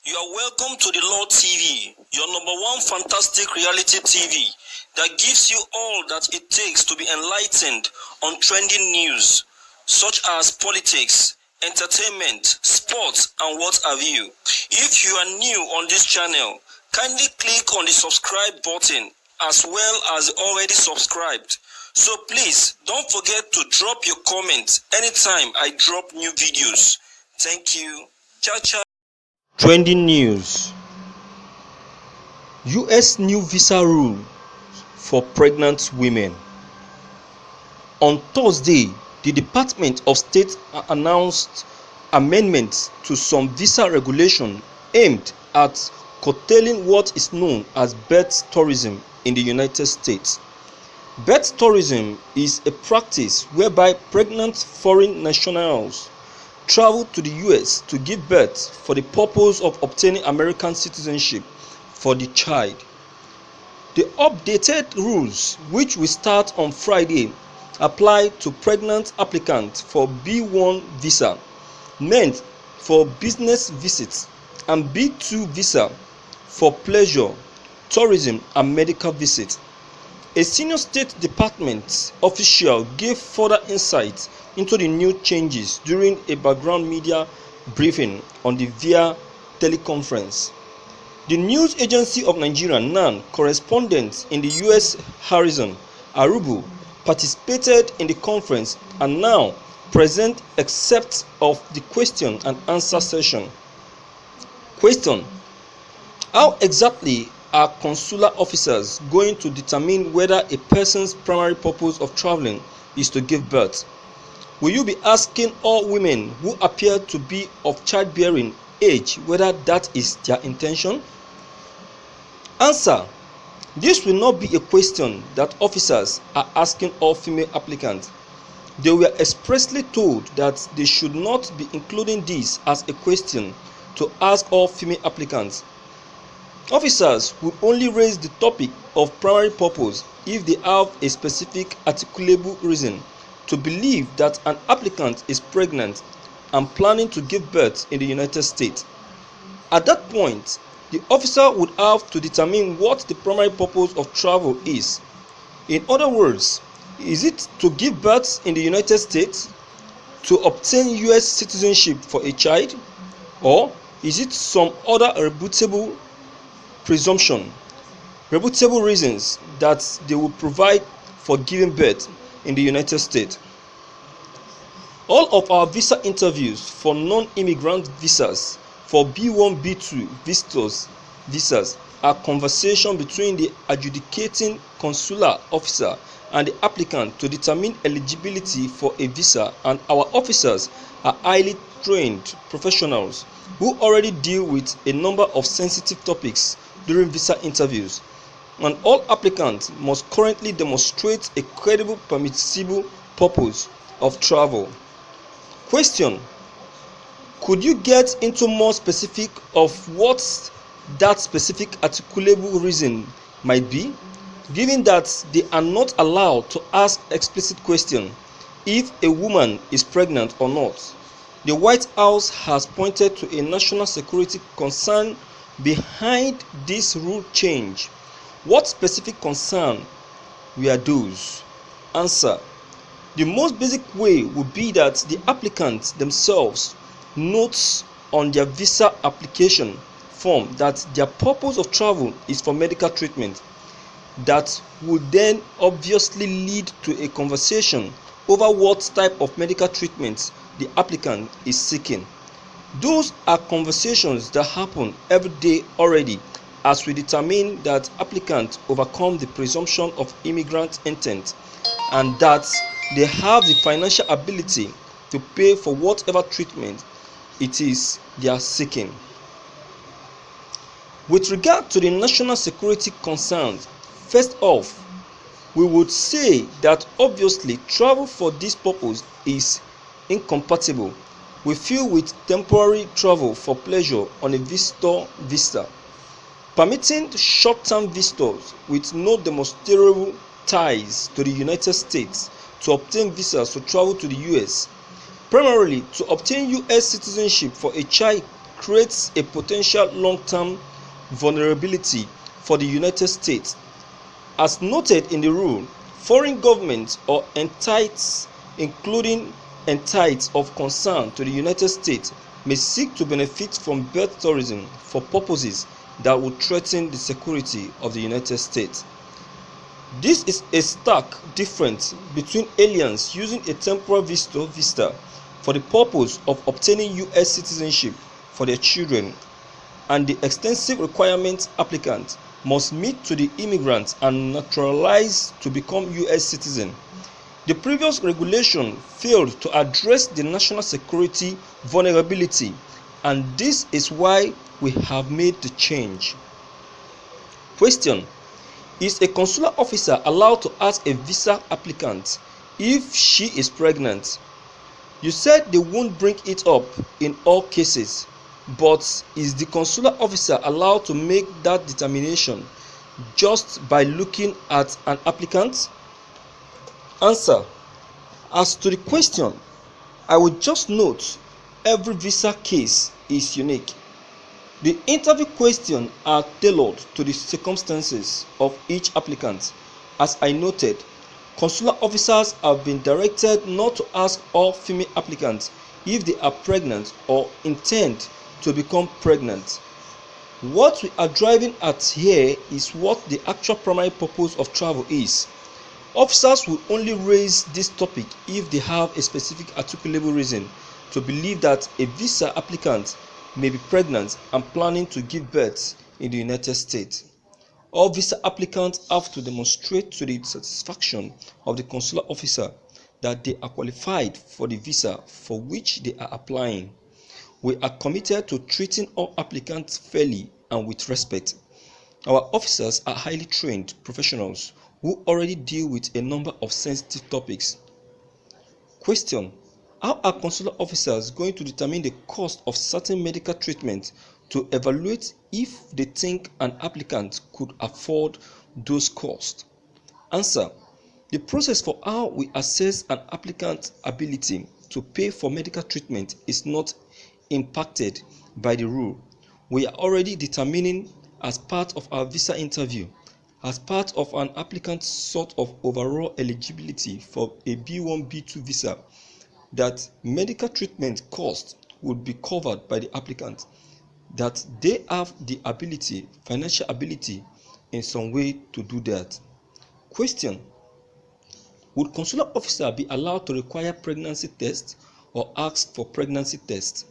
You are welcome to the Lord TV, your number one fantastic reality TV that gives you all that it takes to be enlightened on trending news such as politics, entertainment, sports, and what have you. If you are new on this channel, kindly click on the subscribe button as well as already subscribed. So please don't forget to drop your comments anytime I drop new videos. Thank you. Ciao, ciao. Trending news. US new visa rule for pregnant women. On Thursday, the Department of State announced amendments to some visa regulations aimed at curtailing what is known as birth tourism in the United States. Birth tourism is a practice whereby pregnant foreign nationals travel to the US to give birth for the purpose of obtaining American citizenship for the child. The updated rules, which will start on Friday, apply to pregnant applicants for B1 visa, meant for business visits, and B2 visa for pleasure, tourism, and medical visits. A senior State Department official gave further insight into the new changes during a background media briefing on the VIA teleconference. The News Agency of Nigeria (NAN) correspondent in the US, Harrison Arubu, participated in the conference and now present excerpt of the question and answer session. Question: how exactly are consular officers going to determine whether a person's primary purpose of traveling is to give birth? Will you be asking all women who appear to be of childbearing age whether that is their intention? Answer: this will not be a question that officers are asking all female applicants. They were expressly told that they should not be including this as a question to ask all female applicants. Officers will only raise the topic of primary purpose if they have a specific articulable reason to believe that an applicant is pregnant and planning to give birth in the United States. At that point, the officer would have to determine what the primary purpose of travel is. In other words, is it to give birth in the United States, to obtain US citizenship for a child, or is it some other reputable reasons that they will provide for giving birth in the United States? All of our visa interviews for non-immigrant visas for B1, B2 visas are conversation between the adjudicating consular officer and the applicant to determine eligibility for a visa, and our officers are highly trained professionals who already deal with a number of sensitive topics during visa interviews, and all applicants must currently demonstrate a credible permissible purpose of travel. Question: could you get into more specific of what that specific articulable reason might be, given that they are not allowed to ask explicit question if a woman is pregnant or not? The White House has pointed to a national security concern behind this rule change. What specific concern were those? Answer: the most basic way would be that the applicants themselves notes on their visa application form that their purpose of travel is for medical treatment. That would then obviously lead to a conversation over what type of medical treatment the applicant is seeking. Those are conversations that happen every day already, as we determine that applicants overcome the presumption of immigrant intent and that they have the financial ability to pay for whatever treatment it is they are seeking. With regard to the national security concerns, first off, we would say that obviously travel for this purpose is incompatible with temporary travel for pleasure on a visitor visa. Permitting short-term visitors with no demonstrable ties to the United States to obtain visas to travel to the US, primarily to obtain US citizenship for a child creates a potential long-term vulnerability for the United States. As noted in the rule, foreign governments or entities, including entities of concern to the United States, may seek to benefit from birth tourism for purposes that would threaten the security of the United States. This is a stark difference between aliens using a temporary visitor visa for the purpose of obtaining US citizenship for their children and the extensive requirements applicants must meet to the immigrants and naturalize to become US citizen. The previous regulation failed to address the national security vulnerability, and this is why we have made the change. Question: is a consular officer allowed to ask a visa applicant if she is pregnant? You said they won't bring it up in all cases, but is the consular officer allowed to make that determination just by looking at an applicant? Answer: as to the question, I would just note every visa case is unique. The interview questions are tailored to the circumstances of each applicant. As I noted, consular officers have been directed not to ask all female applicants if they are pregnant or intend to become pregnant. What we are driving at here is what the actual primary purpose of travel is. Officers will only raise this topic if they have a specific articulable reason to believe that a visa applicant may be pregnant and planning to give birth in the United States. All visa applicants have to demonstrate to the satisfaction of the consular officer that they are qualified for the visa for which they are applying. We are committed to treating all applicants fairly and with respect. Our officers are highly trained professionals who already deal with a number of sensitive topics. Question: how are consular officers going to determine the cost of certain medical treatment to evaluate if they think an applicant could afford those costs? Answer: the process for how we assess an applicant's ability to pay for medical treatment is not impacted by the rule. We are already determining as part of our visa interview, as part of an applicant's sort of overall eligibility for a B1, B2 visa, that medical treatment costs would be covered by the applicant, that they have the ability, financial ability in some way to do that. Question: would consular officer be allowed to require pregnancy tests or ask for pregnancy tests?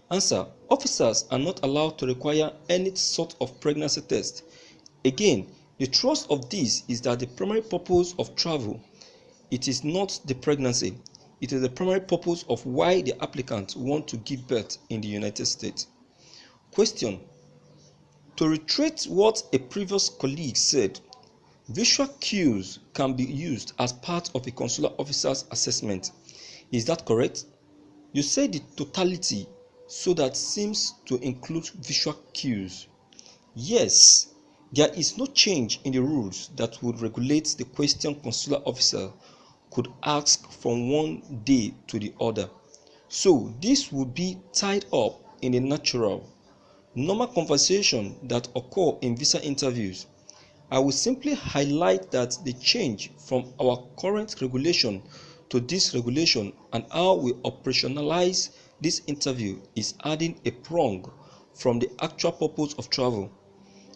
Answer: officers are not allowed to require any sort of pregnancy test. Again, the thrust of this is that the primary purpose of travel, it is not the pregnancy, it is the primary purpose of why the applicant want to give birth in the United States. Question: to reiterate what a previous colleague said, visual cues can be used as part of a consular officer's assessment. Is that correct? You said the totality, so that seems to include visual cues. Yes, there is no change in the rules that would regulate the question consular officer could ask from one day to the other. So this would be tied up in a natural, normal conversation that occur in visa interviews. I will simply highlight that the change from our current regulation to this regulation and how we operationalize this interview is adding a prong from the actual purpose of travel.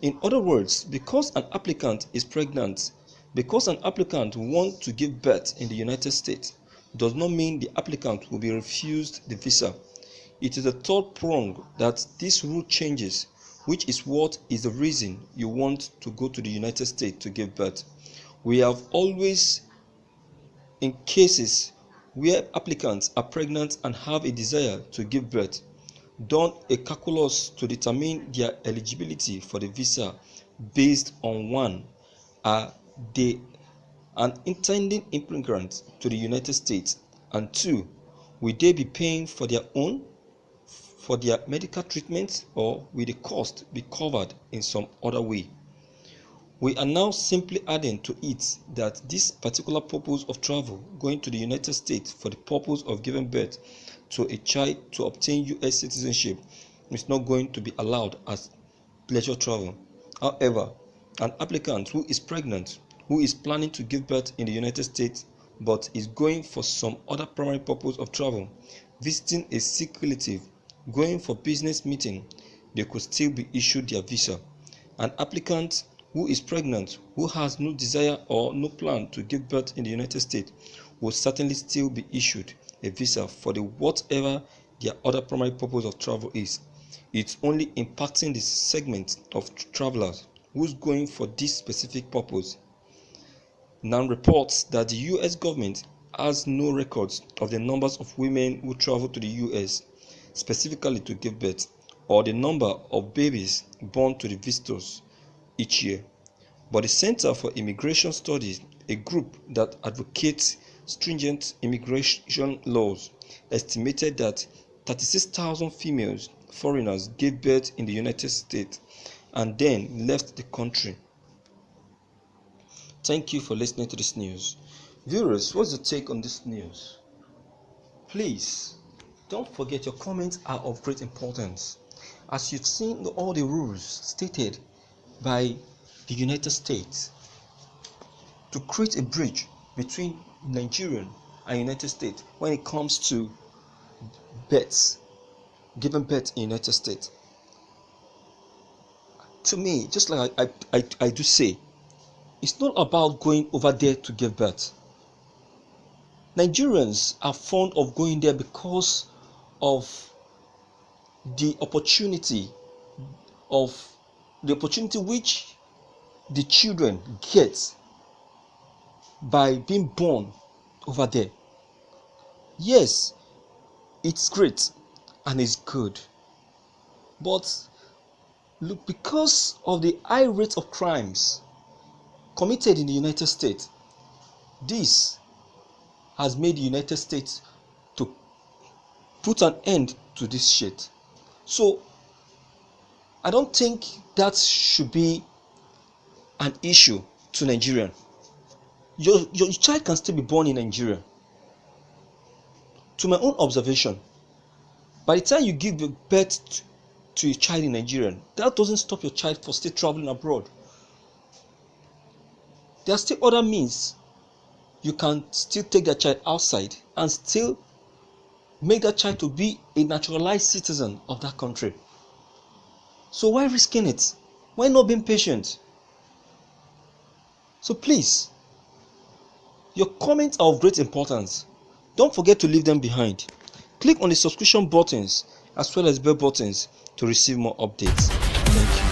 In other words, because an applicant is pregnant, because an applicant wants to give birth in the United States, does not mean the applicant will be refused the visa. It is the third prong that this rule changes, which is what is the reason you want to go to the United States to give birth. We have always, in cases where applicants are pregnant and have a desire to give birth, done a calculus to determine their eligibility for the visa based on: one, are they an intending immigrant to the United States, and two, will they be paying for their medical treatment, or will the cost be covered in some other way? We are now simply adding to it that this particular purpose of travel, going to the United States for the purpose of giving birth to a child to obtain US citizenship, is not going to be allowed as leisure travel. However, an applicant who is pregnant, who is planning to give birth in the United States but is going for some other primary purpose of travel, visiting a sick relative, going for business meeting, they could still be issued their visa. An applicant who is pregnant, who has no desire or no plan to give birth in the United States, will certainly still be issued a visa for the whatever their other primary purpose of travel is. It's only impacting the segment of travelers who's going for this specific purpose. Now reports that the US government has no records of the numbers of women who travel to the US specifically to give birth, or the number of babies born to the visitors each year. But the Center for Immigration Studies, a group that advocates stringent immigration laws, estimated that 36,000 females foreigners gave birth in the United States and then left the country. Thank you for listening to this news. Viewers, what's your take on this news? Please don't forget your comments are of great importance. As you've seen all the rules stated by the United States to create a bridge between Nigeria and United States when it comes to births, giving birth in United States. To me, just like I do say, it's not about going over there to give birth. Nigerians are fond of going there because of the opportunity which the children get by being born over there. Yes, it's great and it's good, but look, because of the high rate of crimes committed in the United States, this has made the United States to put an end to this shit. So I don't think that should be an issue to Nigeria. Your child can still be born in Nigeria. To my own observation, by the time you give birth to a child in Nigeria, that doesn't stop your child from still traveling abroad. There are still other means you can still take that child outside and still make that child to be a naturalized citizen of that country. So why risking it? Why not being patient? So please, your comments are of great importance. Don't forget to leave them behind. Click on the subscription buttons as well as bell buttons to receive more updates. Thank you.